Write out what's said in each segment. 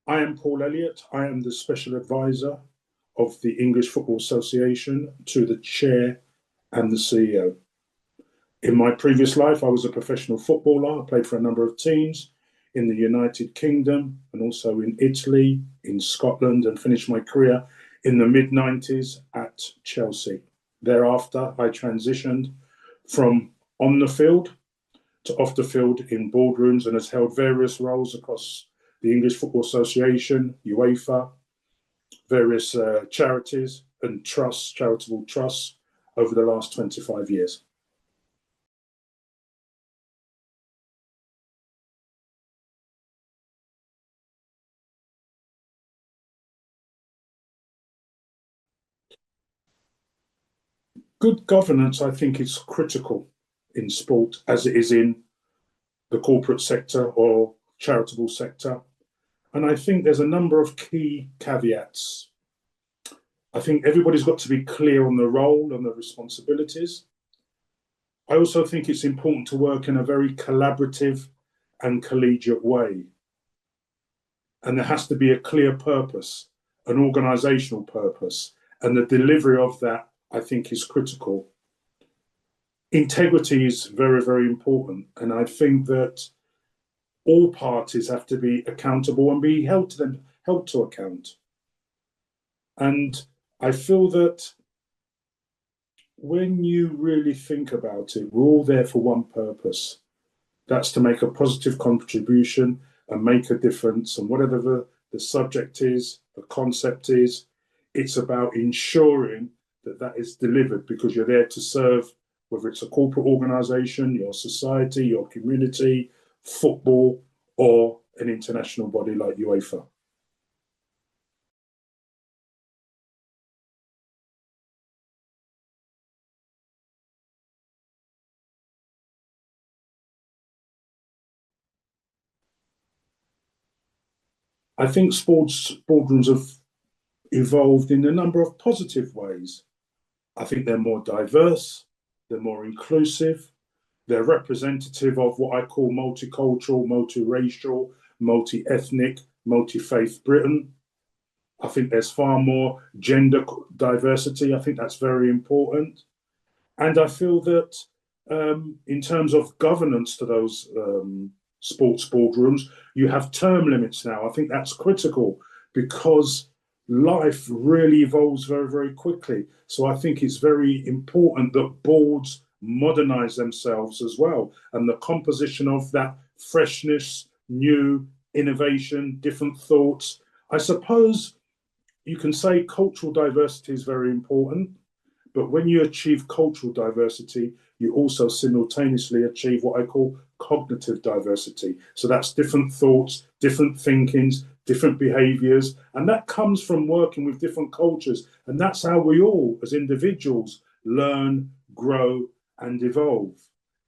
I am Paul Elliott. I am the Special Advisor of the English Football Association to the Chair and the CEO. In my previous life, I was a professional footballer. I played for a number of teams in the United Kingdom and also in Italy, in Scotland, and finished my career in the mid-90s at Chelsea. Thereafter, I transitioned from on the field to off the field in boardrooms and has held various roles across the English Football Association, UEFA, various charities and trusts, charitable trusts over the last 25 years. Good governance, I think, is critical in sport as it is in the corporate sector or charitable sector. And I think there's a number of key caveats. I think everybody's got to be clear on the role and the responsibilities. I also think it's important to work in a very collaborative and collegiate way. And there has to be a clear purpose, an organisational purpose, and the delivery of that, I think, is critical. Integrity is very, very important. And I think that all parties have to be accountable and be held to account. And I feel that when you really think about it, we're all there for one purpose. That's to make a positive contribution and make a difference. And whatever the subject is, the concept is, it's about ensuring that that is delivered because you're there to serve, whether it's a corporate organisation, your society, your community, football, or an international body like UEFA. I think sports boardrooms have evolved in a number of positive ways. I think they're more diverse, they're more inclusive, they're representative of what I call multicultural, multiracial, multi-ethnic, multi-faith Britain. I think there's far more gender diversity. I think that's very important. And I feel that in terms of governance to those sports boardrooms, you have term limits now. I think that's critical because life really evolves very, very quickly. So I think it's very important that boards modernize themselves as well. And the composition of that freshness, new innovation, different thoughts. I suppose you can say cultural diversity is very important, but when you achieve cultural diversity, you also simultaneously achieve what I call cognitive diversity. So that's different thoughts, different thinkings, different behaviors. And that comes from working with different cultures. And that's how we all, as individuals, learn, grow, and evolve.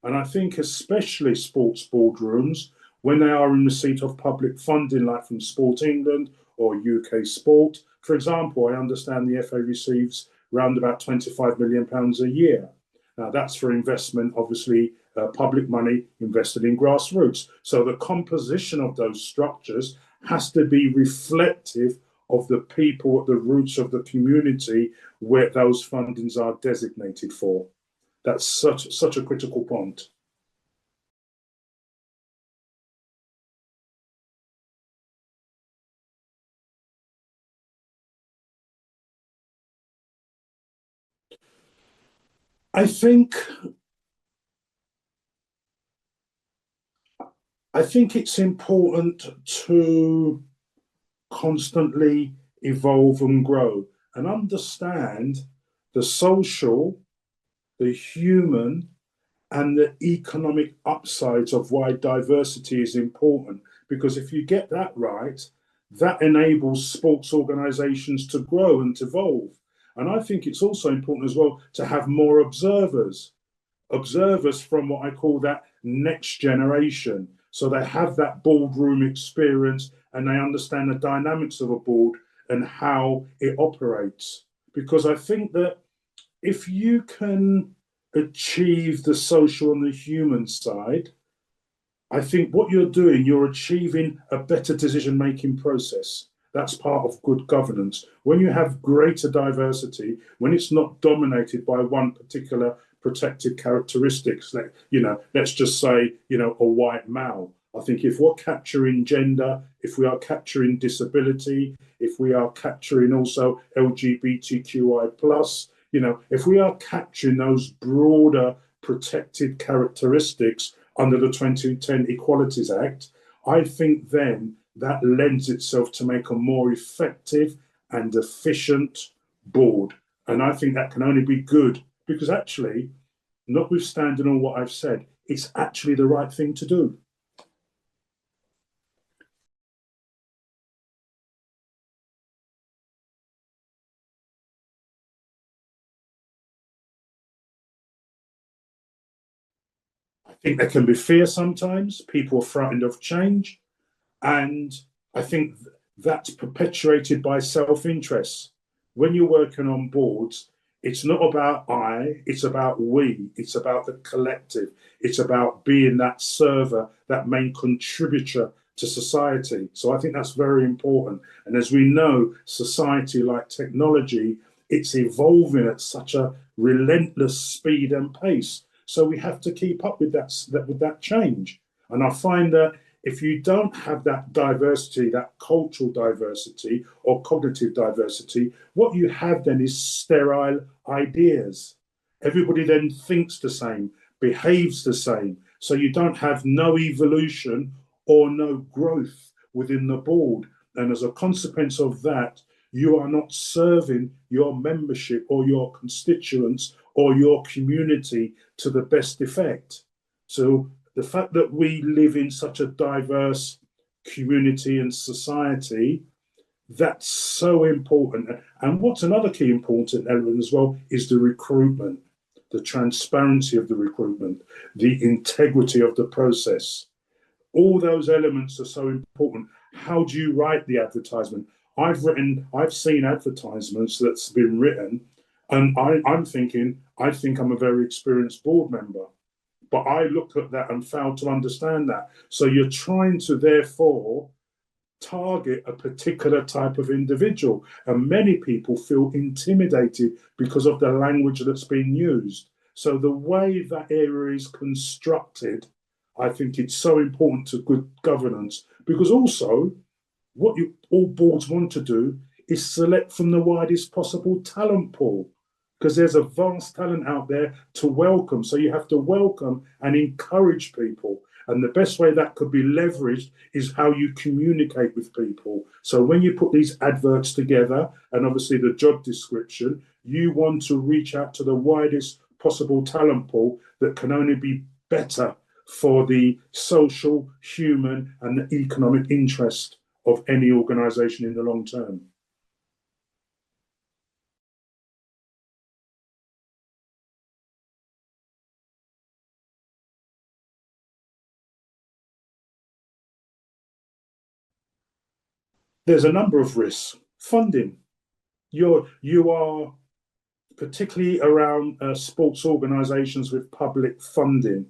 And I think especially sports boardrooms, when they are in receipt of public funding, like from Sport England or UK Sport, for example, I understand the FA receives around about £25 million a year. Now, that's for investment, obviously, public money invested in grassroots. So the composition of those structures has to be reflective of the people at the roots of the community where those fundings are designated for. That's such a critical point. I think it's important to constantly evolve and grow and understand the social, the human, and the economic upsides of why diversity is important. Because if you get that right, that enables sports organisations to grow and to evolve. And I think it's also important as well to have more observers from what I call that next generation. So they have that boardroom experience and they understand the dynamics of a board and how it operates. Because I think that if you can achieve the social and the human side, I think what you're doing, you're achieving a better decision making process. That's part of good governance. When you have greater diversity, when it's not dominated by one particular protected characteristics, like, let's just say, a white male. I think if we're capturing gender, if we are capturing disability, if we are capturing also LGBTQI plus, if we are capturing those broader protected characteristics under the 2010 Equalities Act, I think then that lends itself to make a more effective and efficient board. And I think that can only be good because actually, notwithstanding all what I've said, it's actually the right thing to do. I think there can be fear sometimes. People are frightened of change. And I think that's perpetuated by self interest. When you're working on boards, it's not about I, it's about we, it's about the collective, it's about being that server, that main contributor to society. So I think that's very important. And as we know, society, like technology, it's evolving at such a relentless speed and pace. So we have to keep up with that change. And I find that if you don't have that diversity, that cultural diversity or cognitive diversity, what you have then is sterile ideas. Everybody then thinks the same, behaves the same. So you don't have no evolution or no growth within the board. And as a consequence of that, you are not serving your membership or your constituents or your community to the best effect. So the fact that we live in such a diverse community and society, that's so important. And what's another key important element as well is the recruitment, the transparency of the recruitment, the integrity of the process. All those elements are so important. How do you write the advertisement? I've seen advertisements that's been written, and I'm thinking, I think I'm a very experienced board member. But I looked at that and failed to understand that. So you're trying to therefore target a particular type of individual. And many people feel intimidated because of the language that's being used. So the way that area is constructed, I think it's so important to good governance because also what all boards want to do is select from the widest possible talent pool because there's a vast talent out there to welcome. So you have to welcome and encourage people. And the best way that could be leveraged is how you communicate with people. So when you put these adverts together, and obviously the job description, you want to reach out to the widest possible talent pool that can only be better for the social, human, and the economic interest of any organization in the long term. There's a number of risks. Funding. You are particularly around sports organisations with public funding.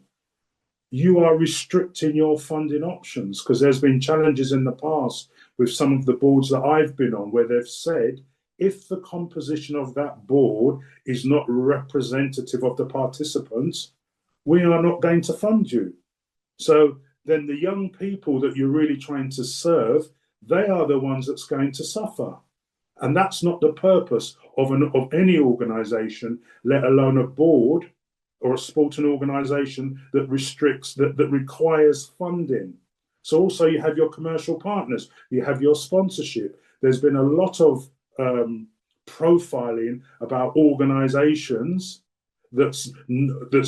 You are restricting your funding options because there's been challenges in the past with some of the boards that I've been on where they've said if the composition of that board is not representative of the participants, we are not going to fund you. So then the young people that you're really trying to serve, they are the ones that's going to suffer. And that's not the purpose of any organisation, let alone a board or a sporting organisation that restricts, that requires funding. So also you have your commercial partners, you have your sponsorship. There's been a lot of profiling about organisations that's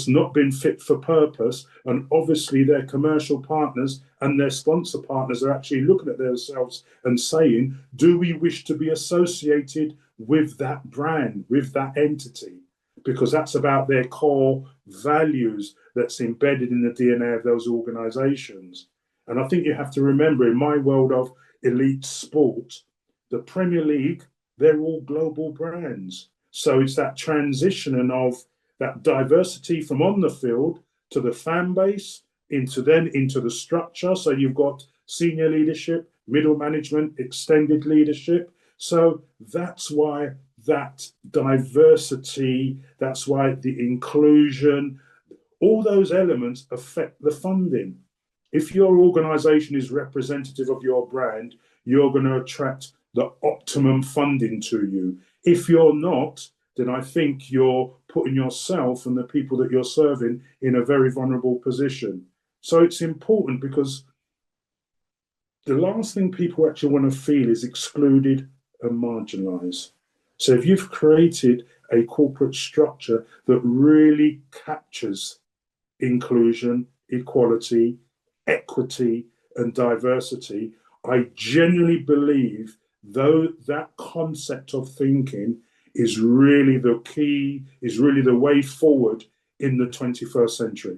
not been fit for purpose, and obviously their commercial partners and their sponsor partners are actually looking at themselves and saying, do we wish to be associated with that brand, with that entity? Because that's about their core values that's embedded in the DNA of those organizations. And I think you have to remember, in my world of elite sport, the Premier League, they're all global brands. So it's that transition of that diversity from on the field to the fan base into the structure. So you've got senior leadership, middle management, extended leadership. So that's why that diversity, that's why the inclusion, all those elements affect the funding. If your organization is representative of your brand, you're going to attract the optimum funding to you. If you're not, then I think you're putting yourself and the people that you're serving in a very vulnerable position. So it's important, because the last thing people actually want to feel is excluded and marginalized. So if you've created a corporate structure that really captures inclusion, equality, equity, and diversity, I genuinely believe, though, that concept of thinking is really the key, is really the way forward in the 21st century.